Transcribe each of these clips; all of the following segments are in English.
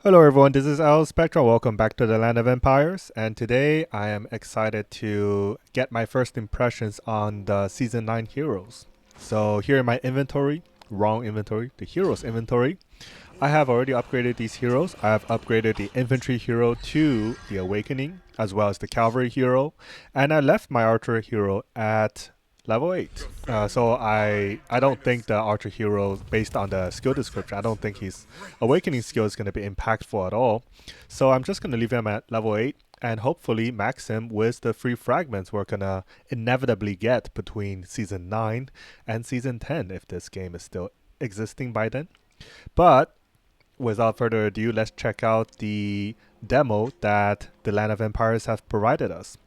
Hello everyone, this is Al Spectra. Welcome back to the Land of Empires, and today I am excited to get my first impressions on the Season 9 heroes. So here in my inventory, wrong inventory, the heroes inventory, I have already upgraded these heroes. I have upgraded the infantry hero to the awakening, as well as the cavalry hero, and I left my archer hero at level 8. So I don't think the archer hero, based on the skill description, I don't think his awakening skill is going to be impactful at all. So I'm just going to leave him at level 8 and hopefully max him with the free fragments we're going to inevitably get between Season 9 and Season 10 if this game is still existing by then. But without further ado, let's check out the demo that the Land of Empires have provided us.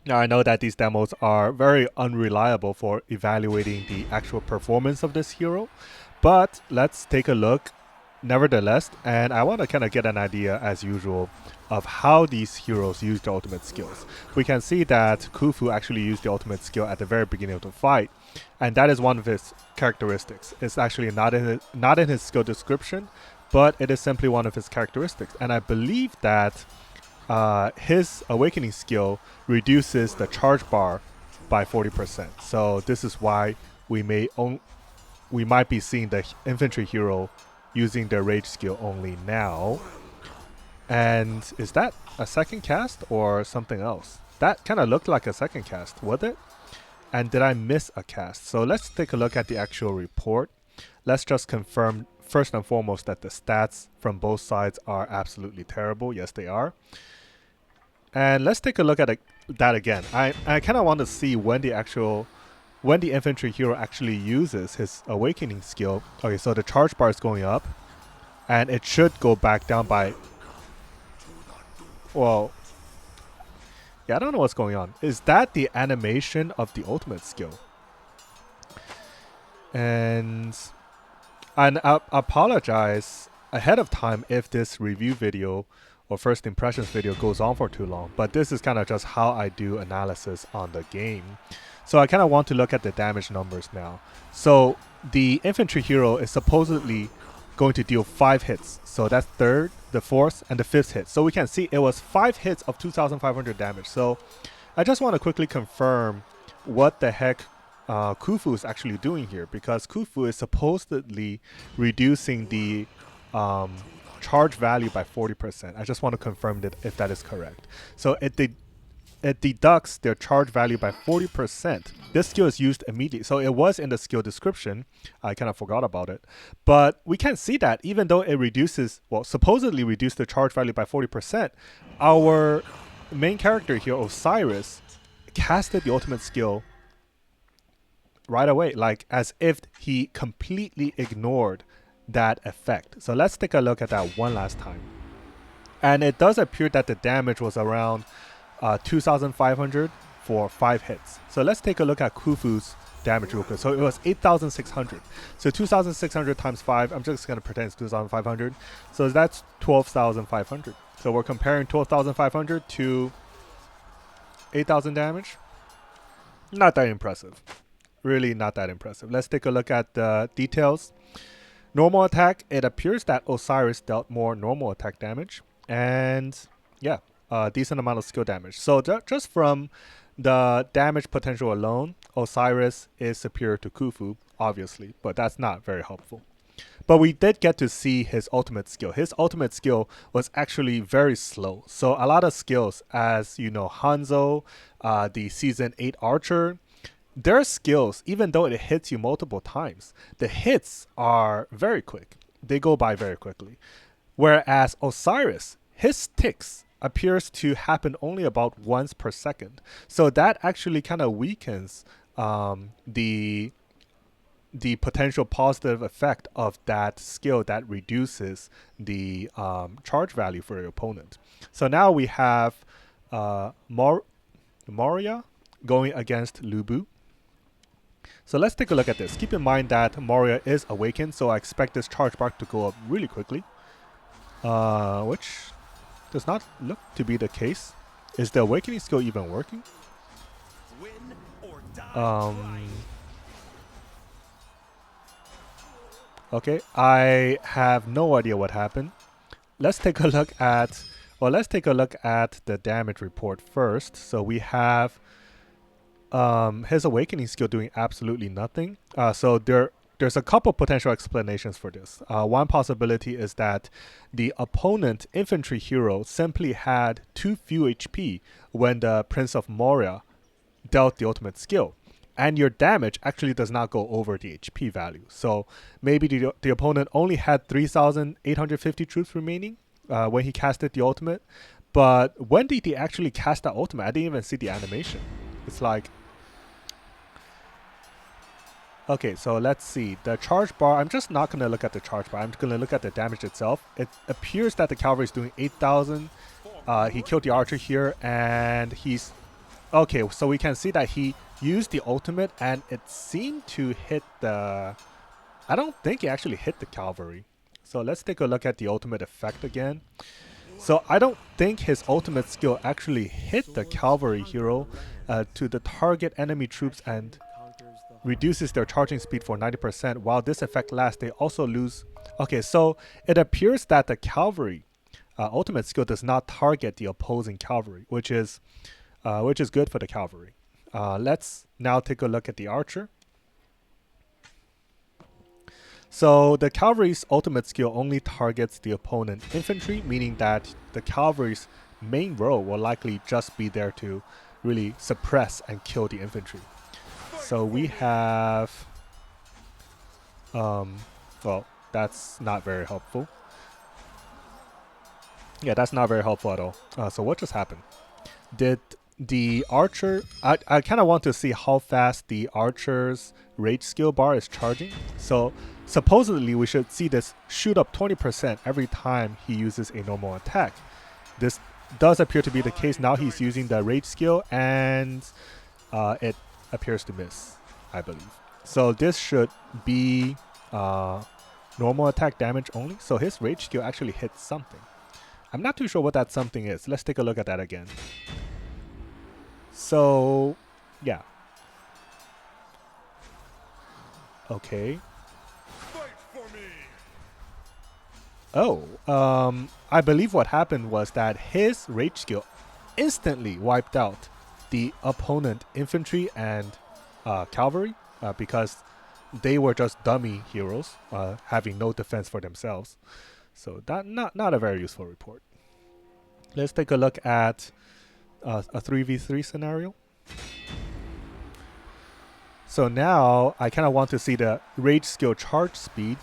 Now, I know that these demos are very unreliable for evaluating the actual performance of this hero, but let's take a look nevertheless, and I want to kind of get an idea, as usual, of how these heroes use the ultimate skills. We can see that Khufu actually used the ultimate skill at the very beginning of the fight, and that is one of his characteristics. It's actually not in his skill description, but it is simply one of his characteristics, and I believe that his awakening skill reduces the charge bar by 40%. So this is why we might be seeing the infantry hero using the rage skill only now. And is that a second cast or something else? That kind of looked like a second cast, was it? And did I miss a cast? So let's take a look at the actual report. Let's just confirm first and foremost that the stats from both sides are absolutely terrible. Yes, they are. And let's take a look at that again. I kind of want to see when the infantry hero actually uses his awakening skill. Okay, so the charge bar is going up, and it should go back down by. Well, yeah, I don't know what's going on. Is that the animation of the ultimate skill? And I apologize ahead of time if this review video or first impressions video goes on for too long, but this is kind of just how I do analysis on the game. So I kind of want to look at the damage numbers now. So the infantry hero is supposedly going to deal 5 hits. So that's third, the fourth, and the fifth hit. So we can see it was 5 hits of 2,500 damage. So I just want to quickly confirm what the heck Khufu is actually doing here, because Khufu is supposedly reducing the charge value by 40%. I just want to confirm that if that is correct. So it deducts their charge value by 40%. This skill is used immediately. So it was in the skill description. I kind of forgot about it. But we can see that even though it reduces, well, supposedly reduced the charge value by 40%, our main character here, Osiris, casted the ultimate skill right away, like as if he completely ignored that effect. So let's take a look at that one last time. And it does appear that the damage was around 2,500 for 5 hits. So let's take a look at Khufu's damage real quick. So it was 8,600. So 2,600 times 5, I'm just going to pretend it's 2,500. So that's 12,500. So we're comparing 12,500 to 8,000 damage. Not that impressive. Really not that impressive. Let's take a look at the details. Normal attack, it appears that Osiris dealt more normal attack damage. And yeah, a decent amount of skill damage. So just from the damage potential alone, Osiris is superior to Khufu, obviously, but that's not very helpful. But we did get to see his ultimate skill. His ultimate skill was actually very slow. So a lot of skills, as you know, Hanzo, the Season 8 Archer, their skills, even though it hits you multiple times, the hits are very quick. They go by very quickly. Whereas Osiris, his ticks appears to happen only about once per second. So that actually kind of weakens the potential positive effect of that skill that reduces the charge value for your opponent. So now we have Moria going against Lubu. So let's take a look at this. Keep in mind that Moria is awakened, so I expect this charge bar to go up really quickly, which does not look to be the case. Is the awakening skill even working? Okay, I have no idea what happened. let's take a look at, let's take a look at the damage report first. So we have his awakening skill doing absolutely nothing. So there's a couple potential explanations for this. One possibility is that the opponent infantry hero simply had too few HP when the Prince of Moria dealt the ultimate skill, and your damage actually does not go over the HP value. So maybe the opponent only had 3,850 troops remaining when he casted the ultimate, but when did he actually cast that ultimate? I didn't even see the animation. It's like, okay, so let's see. The charge bar, I'm just not going to look at the charge bar. I'm going to look at the damage itself. It appears that the cavalry is doing 8,000. He killed the archer here, and he's... Okay, so we can see that he used the ultimate, and it seemed to hit the... I don't think he actually hit the cavalry. So let's take a look at the ultimate effect again. So I don't think his ultimate skill actually hit the cavalry hero to the target enemy troops and reduces their charging speed for 90%. While this effect lasts, they also lose... Okay, so it appears that the cavalry ultimate skill does not target the opposing cavalry, which is good for the cavalry. Let's now take a look at the archer. So the cavalry's ultimate skill only targets the opponent infantry, meaning that the cavalry's main role will likely just be there to really suppress and kill the infantry. So we have, well, that's not very helpful. Yeah, that's not very helpful at all. So what just happened? Did the archer, I kind of want to see how fast the archer's rage skill bar is charging. So supposedly we should see this shoot up 20% every time he uses a normal attack. This does appear to be the case. Now he's using the rage skill, and it appears to miss, I believe. So this should be normal attack damage only. So his rage skill actually hits something. I'm not too sure what that something is. Let's take a look at that again. So, yeah. Okay. Oh, I believe what happened was that his rage skill instantly wiped out the opponent infantry and cavalry because they were just dummy heroes having no defense for themselves. So that not a very useful report. Let's take a look at a 3v3 scenario. So now I kind of want to see the rage skill charge speed,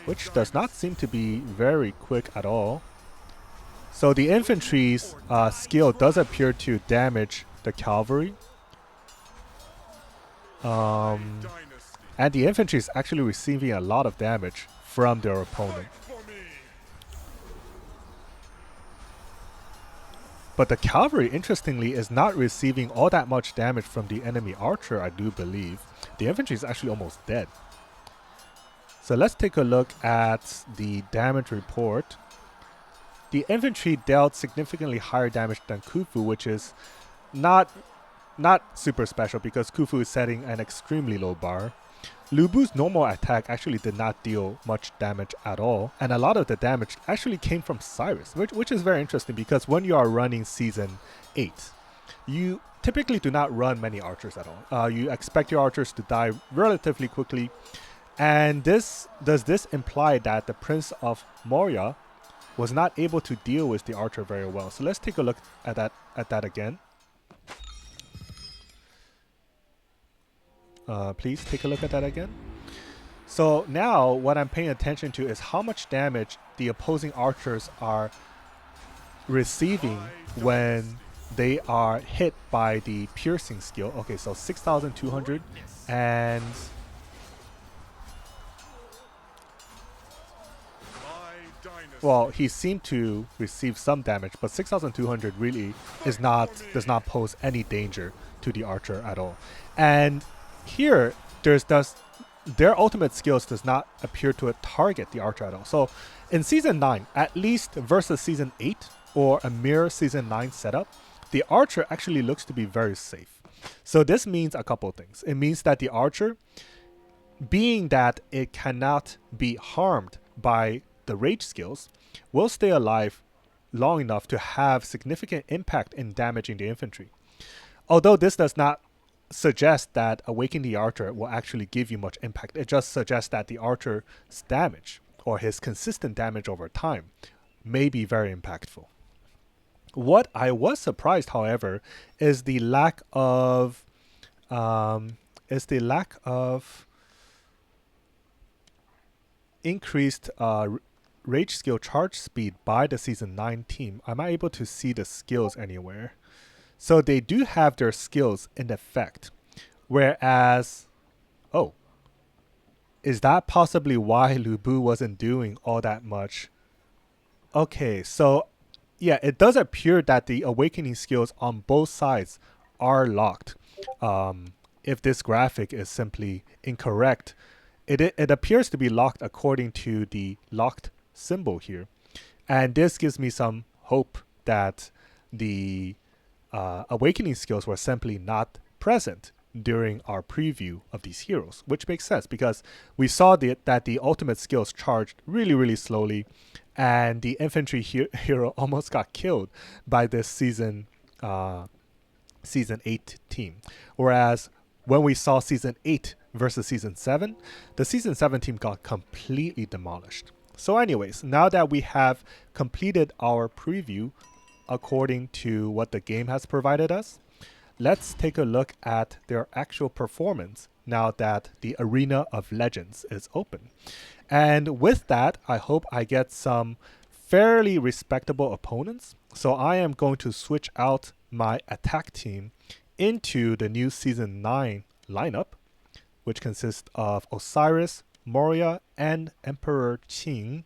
which does not seem to be very quick at all. So the infantry's skill does appear to damage the cavalry. And the infantry is actually receiving a lot of damage from their opponent. But the cavalry, interestingly, is not receiving all that much damage from the enemy archer, I do believe. The infantry is actually almost dead. So let's take a look at the damage report. The infantry dealt significantly higher damage than Khufu, which is not super special because Khufu is setting an extremely low bar. Lu Bu's normal attack actually did not deal much damage at all, and a lot of the damage actually came from Cyrus, which is very interesting because when you are running Season 8, you typically do not run many archers at all. You expect your archers to die relatively quickly, and does this imply that the Prince of Moria was not able to deal with the archer very well? So let's take a look at that again. Please take a look at that again. So now what I'm paying attention to is how much damage the opposing archers are receiving when they are hit by the piercing skill. Okay, so 6,200 and well, he seemed to receive some damage, but 6,200 really does not pose any danger to the archer at all. And here, their ultimate skills does not appear to target the archer at all. So in Season 9, at least versus Season 8 or a mirror Season 9 setup, the archer actually looks to be very safe. So this means a couple of things. It means that the archer, being that it cannot be harmed by the rage skills will stay alive long enough to have significant impact in damaging the infantry. Although this does not suggest that Awaken the Archer will actually give you much impact, it just suggests that the Archer's damage, or his consistent damage over time, may be very impactful. What I was surprised, however, is the lack of increased rage skill charge speed by the Season 9 team. Am I able to see the skills anywhere? So they do have their skills in effect. Whereas, oh, is that possibly why Lu Bu wasn't doing all that much? Okay, so yeah, it does appear that the awakening skills on both sides are locked. If this graphic is simply incorrect, it appears to be locked according to the locked symbol here. And this gives me some hope that the awakening skills were simply not present during our preview of these heroes, which makes sense because we saw that the ultimate skills charged really, really slowly, and the infantry hero almost got killed by this season 8 team. Whereas when we saw season 8 versus season 7, the season 7 team got completely demolished. So anyways, now that we have completed our preview according to what the game has provided us, let's take a look at their actual performance now that the Arena of Legends is open. And with that, I hope I get some fairly respectable opponents. So I am going to switch out my attack team into the new Season 9 lineup, which consists of Osiris, Moria, and Emperor Qing.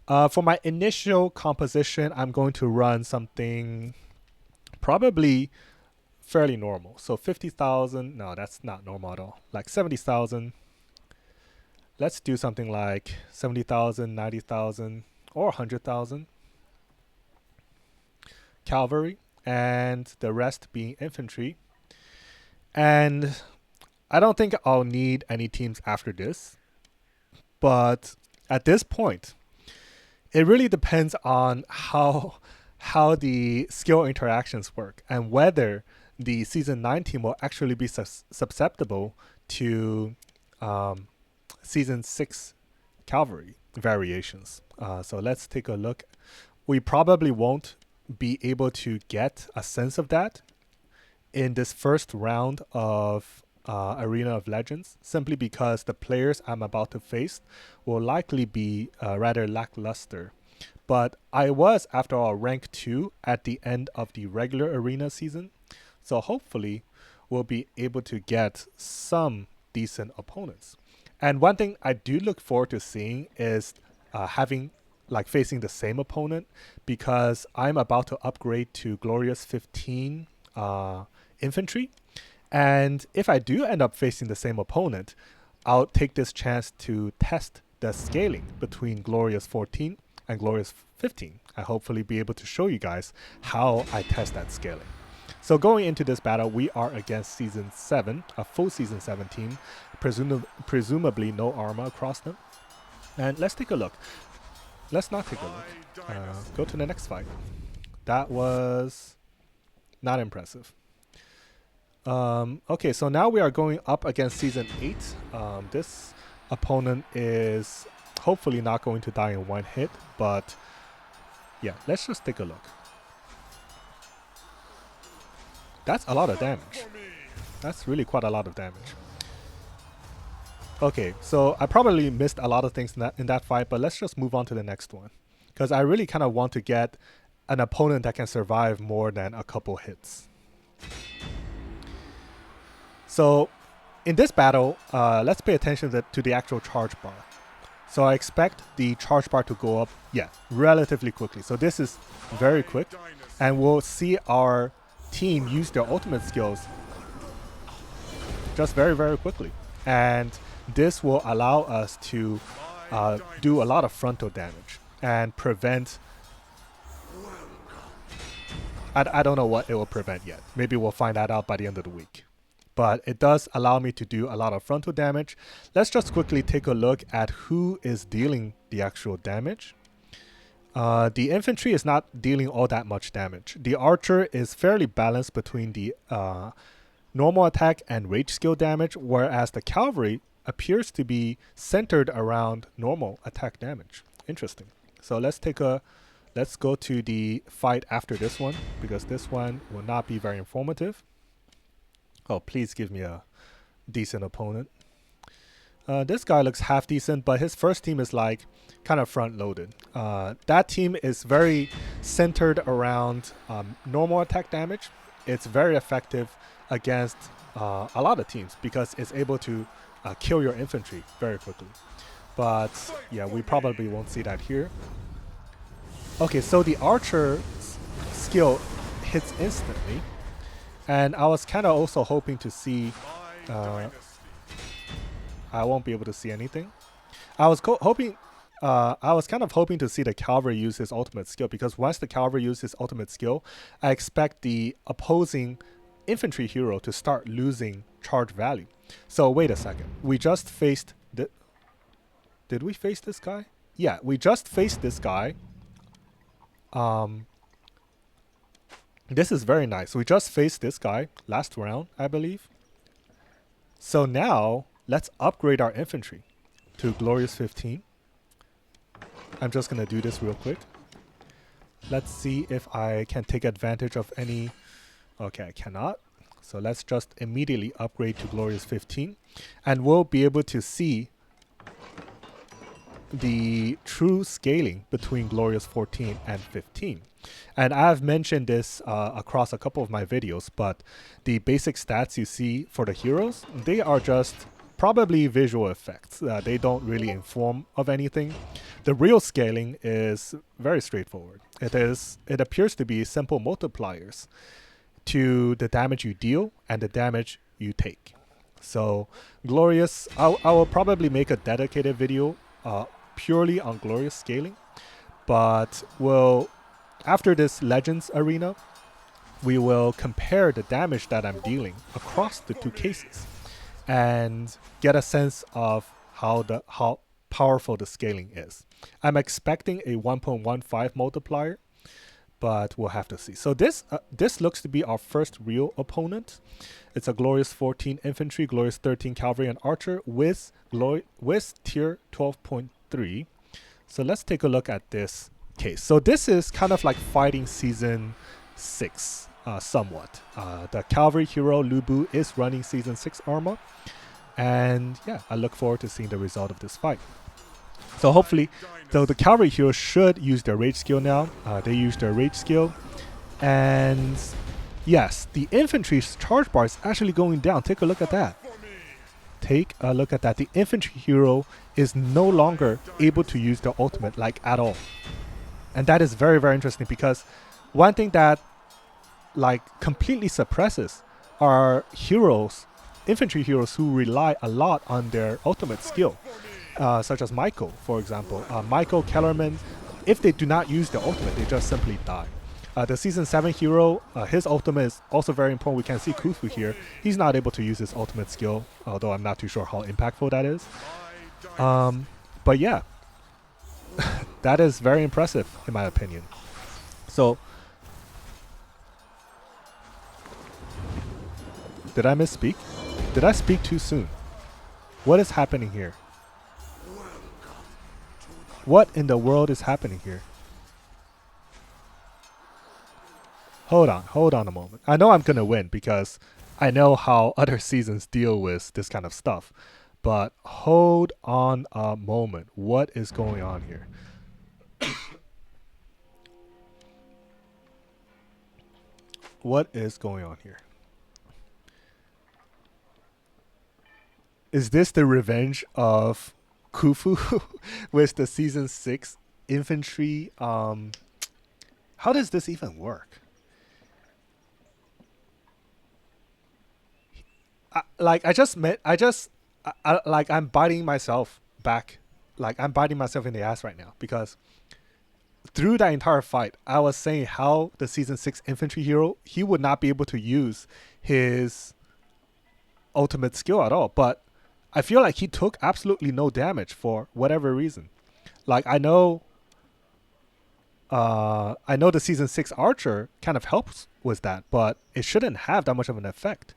For my initial composition, I'm going to run something probably fairly normal. So 50,000, no, that's not normal at all. Like 70,000. Let's do something like 70,000, 90,000, or 100,000 cavalry, and the rest being infantry. And I don't think I'll need any teams after this, but at this point, it really depends on how the skill interactions work and whether the Season 9 team will actually be susceptible to Season 6 cavalry variations. So let's take a look. We probably won't be able to get a sense of that in this first round of Arena of Legends, simply because the players I'm about to face will likely be rather lackluster. But I was, after all, rank 2 at the end of the regular arena season, so hopefully we'll be able to get some decent opponents. And one thing I do look forward to seeing is facing the same opponent, because I'm about to upgrade to Glorious 15 infantry. And if I do end up facing the same opponent, I'll take this chance to test the scaling between Glorious 14 and Glorious 15. I hopefully be able to show you guys how I test that scaling. So going into this battle, we are against Season 7, a full Season 7 team, presumably no armor across them. And let's take a look. Let's not take a look. Go to the next fight. That was not impressive. Okay, so now we are going up against Season 8. This opponent is hopefully not going to die in one hit, but yeah, let's just take a look. That's a lot of damage. That's really quite a lot of damage. Okay, so I probably missed a lot of things in that fight, but let's just move on to the next one, because I really kind of want to get an opponent that can survive more than a couple hits. So in this battle, let's pay attention to the actual charge bar. So I expect the charge bar to go up, relatively quickly. So this is very quick, and we'll see our team use their ultimate skills just very, very quickly. And this will allow us to do a lot of frontal damage and prevent... I don't know what it will prevent yet. Maybe we'll find that out by the end of the week. but it does allow me to do a lot of frontal damage. Let's just quickly take a look at who is dealing the actual damage. The infantry is not dealing all that much damage. The archer is fairly balanced between the normal attack and rage skill damage, whereas the cavalry appears to be centered around normal attack damage. Interesting. So let's go to the fight after this one, because this one will not be very informative. Oh, please give me a decent opponent. This guy looks half decent, but his first team is like kind of front loaded. That team is very centered around normal attack damage. It's very effective against a lot of teams because it's able to kill your infantry very quickly. But yeah, we probably won't see that here. Okay, so the archer skill hits instantly, and I was kind of also hoping to see I won't be able to see anything. I was kind of hoping to see the cavalry use his ultimate skill, because once the cavalry uses his ultimate skill, I expect the opposing infantry hero to start losing charge value. So wait a second. We just faced did we face this guy? Yeah, we just faced this guy. This is very nice. We just faced this guy last round, I believe. So now let's upgrade our infantry to Glorious 15. I'm just going to do this real quick. Let's see if I can take advantage of any. Okay, I cannot. So let's just immediately upgrade to Glorious 15. And we'll be able to see the true scaling between Glorious 14 and 15. And I've mentioned this across a couple of my videos, but the basic stats you see for the heroes, they are just probably visual effects. They don't really inform of anything. The real scaling is very straightforward. It appears to be simple multipliers to the damage you deal and the damage you take. So Glorious, I will probably make a dedicated video purely on Glorious scaling, but after this Legends arena, we will compare the damage that I'm dealing across the two cases and get a sense of how powerful the scaling is. I'm expecting a 1.15 multiplier, but we'll have to see. So this looks to be our first real opponent. It's a Glorious 14 infantry, Glorious 13 cavalry and archer with tier 12.3. So let's take a look at this case. So this is kind of like fighting season 6 somewhat. The cavalry hero Lubu is running season 6 armor, and yeah, I look forward to seeing the result of this fight. So hopefully, so the cavalry hero should use their rage skill now. They use their rage skill, and yes, the infantry's charge bar is actually going down. Take a look at that. Take a look at that. The infantry hero is no longer able to use their ultimate like at all. And that is very, very interesting, because one thing that like completely suppresses are heroes, infantry heroes who rely a lot on their ultimate skill, such as Michael, for example. Michael, Kellerman, if they do not use their ultimate, they just simply die. The season 7 hero, his ultimate is also very important. We can see Khufu here. He's not able to use his ultimate skill, although I'm not too sure how impactful that is. But yeah, that is very impressive in my opinion. So, did I misspeak? Did I speak too soon? What is happening here? What in the world is happening here? Hold on a moment. I know I'm going to win because I know how other seasons deal with this kind of stuff. But hold on a moment. What is going on here? What is going on here? Is this the revenge of Khufu with the season 6 infantry? How does this even work? I'm biting myself back. Like, I'm biting myself in the ass right now, because through that entire fight, I was saying how the season 6 infantry hero, he would not be able to use his ultimate skill at all, but I feel like he took absolutely no damage for whatever reason. Like I know the season 6 archer kind of helps with that, but it shouldn't have that much of an effect.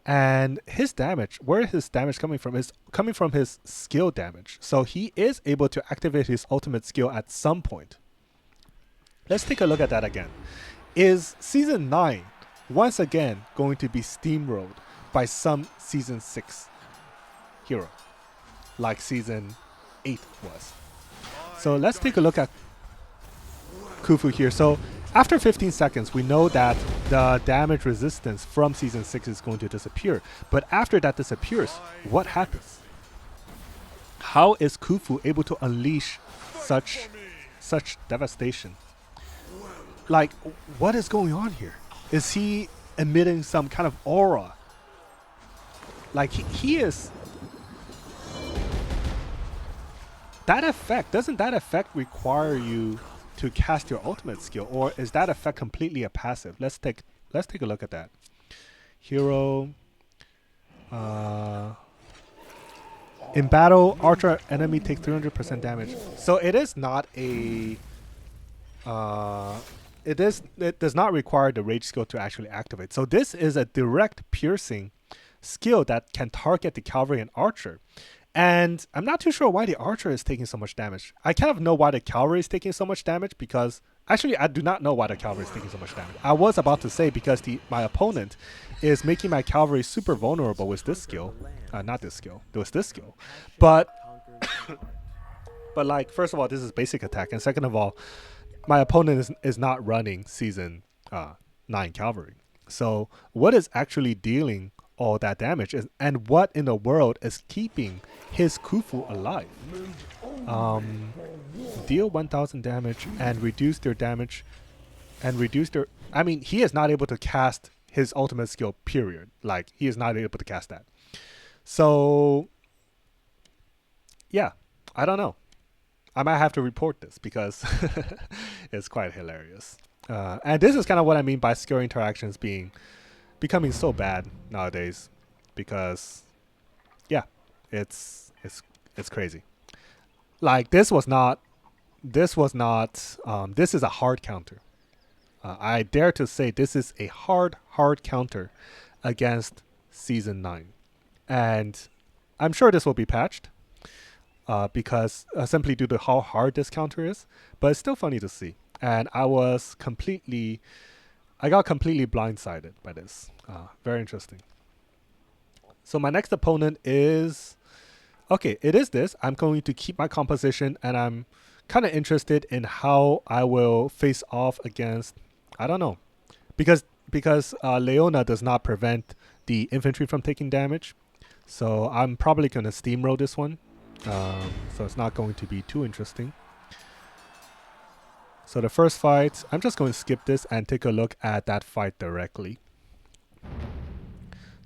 And his damage, where his damage coming from, is coming from his skill damage. So he is able to activate his ultimate skill at some point. Let's take a look at that again. Is season 9 once again going to be steamrolled by some season 6 hero like season 8 was? So let's take a look at Khufu here. So after 15 seconds, we know that the damage resistance from season 6 is going to disappear. But after that disappears, what happens? How is Khufu able to unleash such devastation? Like, what is going on here? Is he emitting some kind of aura? Like he is... That effect, doesn't that effect require you to cast your ultimate skill, or is that effect completely a passive? Let's take a look at that. Hero, in battle, archer enemy take 300% damage. So it is not a it does not require the rage skill to actually activate. So this is a direct piercing skill that can target the cavalry and archer. And I'm not too sure why the archer is taking so much damage. I kind of know why the cavalry is taking so much damage, because actually I do not know why the cavalry is taking so much damage. I was about to say because my opponent is making my cavalry super vulnerable with this skill. Not this skill. It was this skill. But but like, first of all, this is basic attack, and second of all, my opponent is not running season 9 cavalry. So what is actually dealing all that damage is, and what in the world is keeping his Khufu alive? Deal 1000 damage and reduce their damage and reduce their... I mean, he is not able to cast his ultimate skill, period. Like, he is not able to cast that. So yeah, I don't know. I might have to report this because it's quite hilarious. And this is kind of what I mean by skill interactions becoming so bad nowadays, because yeah, it's crazy. Like this is a hard counter. I dare to say this is a hard counter against season 9, and I'm sure this will be patched because simply due to how hard this counter is, but it's still funny to see. And I got completely blindsided by this. Very interesting. So my next opponent is... Okay, it is this. I'm going to keep my composition, and I'm kind of interested in how I will face off against... I don't know. Because Leona does not prevent the infantry from taking damage. So I'm probably going to steamroll this one. So it's not going to be too interesting. So the first fight, I'm just going to skip this and take a look at that fight directly.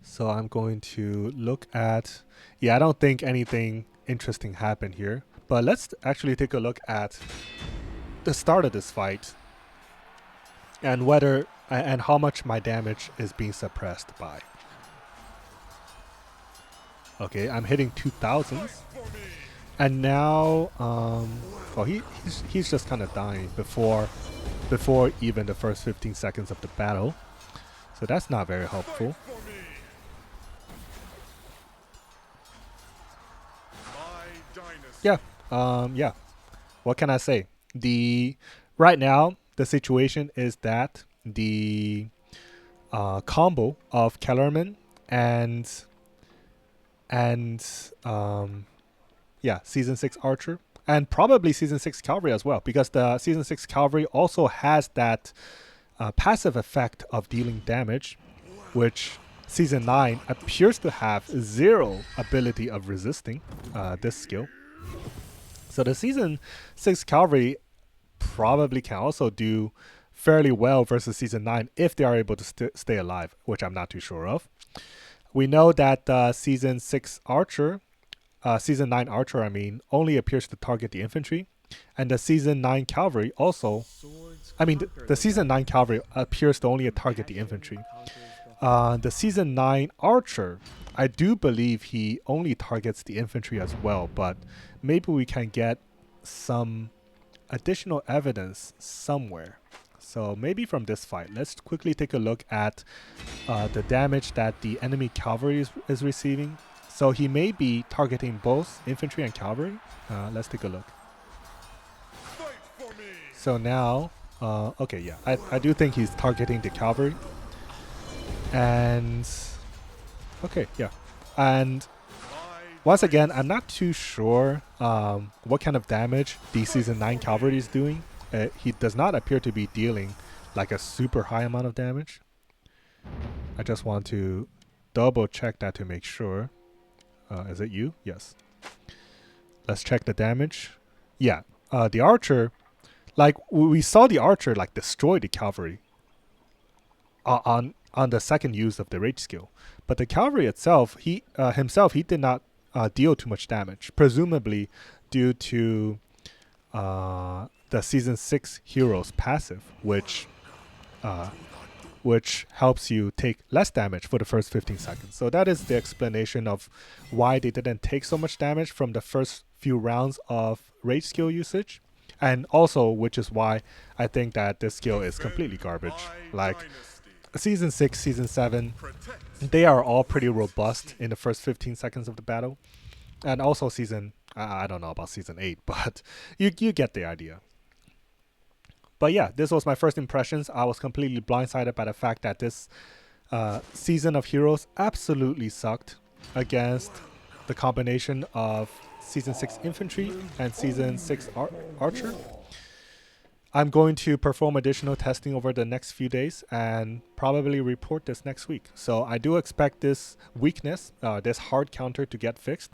So I'm going to look at... Yeah, I don't think anything interesting happened here. But let's actually take a look at the start of this fight and whether and how much my damage is being suppressed by. Okay, I'm hitting 2000s. And now, he's just kind of dying before even the first 15 seconds of the battle. So that's not very helpful. Yeah, yeah. What can I say? Right now, the situation is that the combo of Kellerman and yeah, season 6 archer and probably season 6 cavalry as well, because the season 6 cavalry also has that passive effect of dealing damage, which season 9 appears to have zero ability of resisting this skill. So the season 6 cavalry probably can also do fairly well versus season 9 if they are able to stay alive, which I'm not too sure of. We know that season 6 archer, season 9 archer, only appears to target the infantry, and the season 9 cavalry also, the season 9 cavalry appears to only target the infantry. The season 9 archer I do believe he only targets the infantry as well, but maybe we can get some additional evidence somewhere. So maybe from this fight, let's quickly take a look at the damage that the enemy cavalry is receiving. So he may be targeting both infantry and cavalry. Let's take a look. So now, okay, yeah, I do think he's targeting the cavalry. And, okay, yeah. And once again, I'm not too sure what kind of damage the Season 9 cavalry is doing. He does not appear to be dealing like a super high amount of damage. I just want to double check that to make sure. Is it you? Yes. Let's check the damage. Yeah, the archer, like we saw the archer like destroy the cavalry on the second use of the rage skill, but the cavalry itself, he did not deal too much damage, presumably due to the Season 6 heroes passive, which helps you take less damage for the first 15 seconds. So that is the explanation of why they didn't take so much damage from the first few rounds of rage skill usage. And also, which is why I think that this skill is completely garbage. Like, Season 6, Season 7, they are all pretty robust in the first 15 seconds of the battle. And also I don't know about Season 8, but you get the idea. But yeah, this was my first impressions. I was completely blindsided by the fact that this season of heroes absolutely sucked against the combination of Season 6 infantry and Season 6 archer. I'm going to perform additional testing over the next few days and probably report this next week. So I do expect this weakness, this hard counter, to get fixed.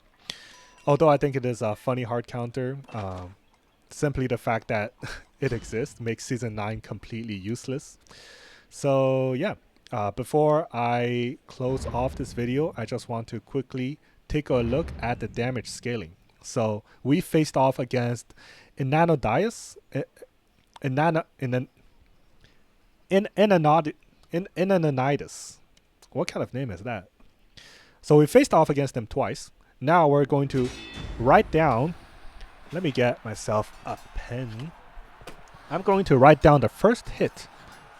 Although I think it is a funny hard counter. Simply the fact that it exists makes Season 9 completely useless. So yeah, before I close off this video, I just want to quickly take a look at the damage scaling. So we faced off against Inanodias, Inanonitis. What kind of name is that? So we faced off against them twice. Now we're going to write down. Let me get myself a pen. I'm going to write down the first hit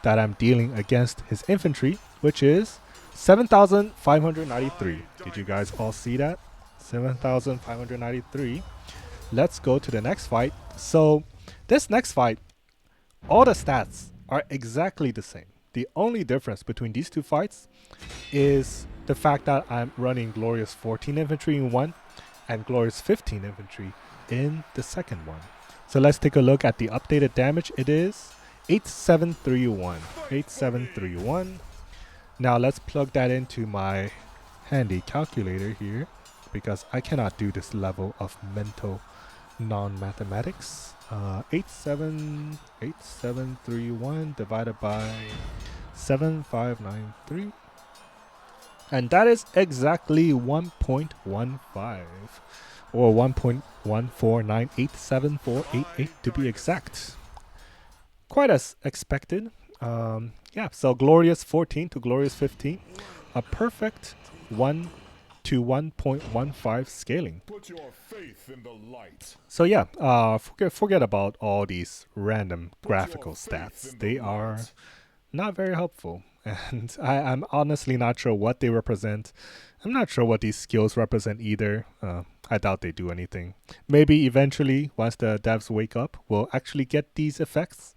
that I'm dealing against his infantry, which is 7,593. Did you guys all see that? 7,593. Let's go to the next fight. So this next fight, all the stats are exactly the same. The only difference between these two fights is the fact that I'm running Glorious 14 infantry in one and Glorious 15 infantry in the second one. So let's take a look at the updated damage. It is 8731. 8731. Now let's plug that into my handy calculator here, because I cannot do this level of mental non-mathematics. 8731 divided by 7593. And that is exactly 1.15. Or 1.1498748 to be exact. Quite as expected. Yeah, so Glorious 14 to Glorious 15. A perfect 1 to 1.15 scaling. Put your faith in the light. So yeah, forget about all these random graphical stats. They are not very helpful. And I'm honestly not sure what they represent. I'm not sure what these skills represent either. I doubt they do anything. Maybe eventually, once the devs wake up, we'll actually get these effects.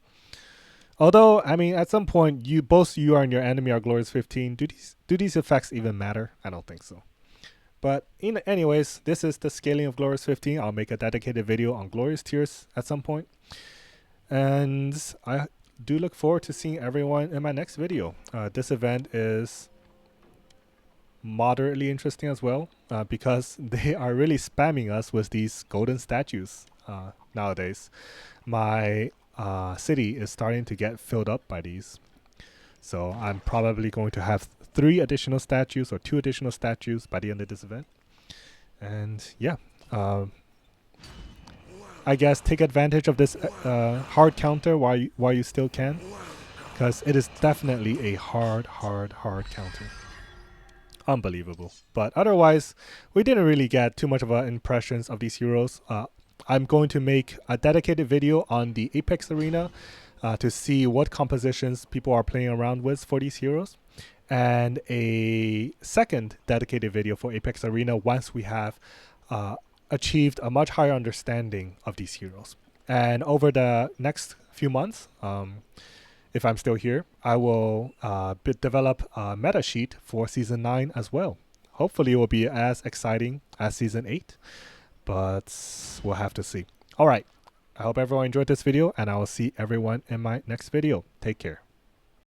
Although, I mean, at some point, both you and your enemy are Glorious 15. Do these effects even matter? I don't think so. But anyways, this is the scaling of Glorious 15. I'll make a dedicated video on Glorious tiers at some point. And I do look forward to seeing everyone in my next video. This event is moderately interesting as well, because they are really spamming us with these golden statues nowadays. My city is starting to get filled up by these. So I'm probably going to have 3 additional statues or 2 additional statues by the end of this event. And yeah, I guess take advantage of this hard counter while you still can, because it is definitely a hard counter. unbelievable. But otherwise, we didn't really get too much of impressions of these heroes. I'm going to make a dedicated video on the Apex Arena to see what compositions people are playing around with for these heroes, and a second dedicated video for Apex Arena once we have achieved a much higher understanding of these heroes. And over the next few months, if I'm still here, I will develop a meta sheet for Season 9 as well. Hopefully it will be as exciting as Season 8, but we'll have to see. All right, I hope everyone enjoyed this video, and I will see everyone in my next video. Take care.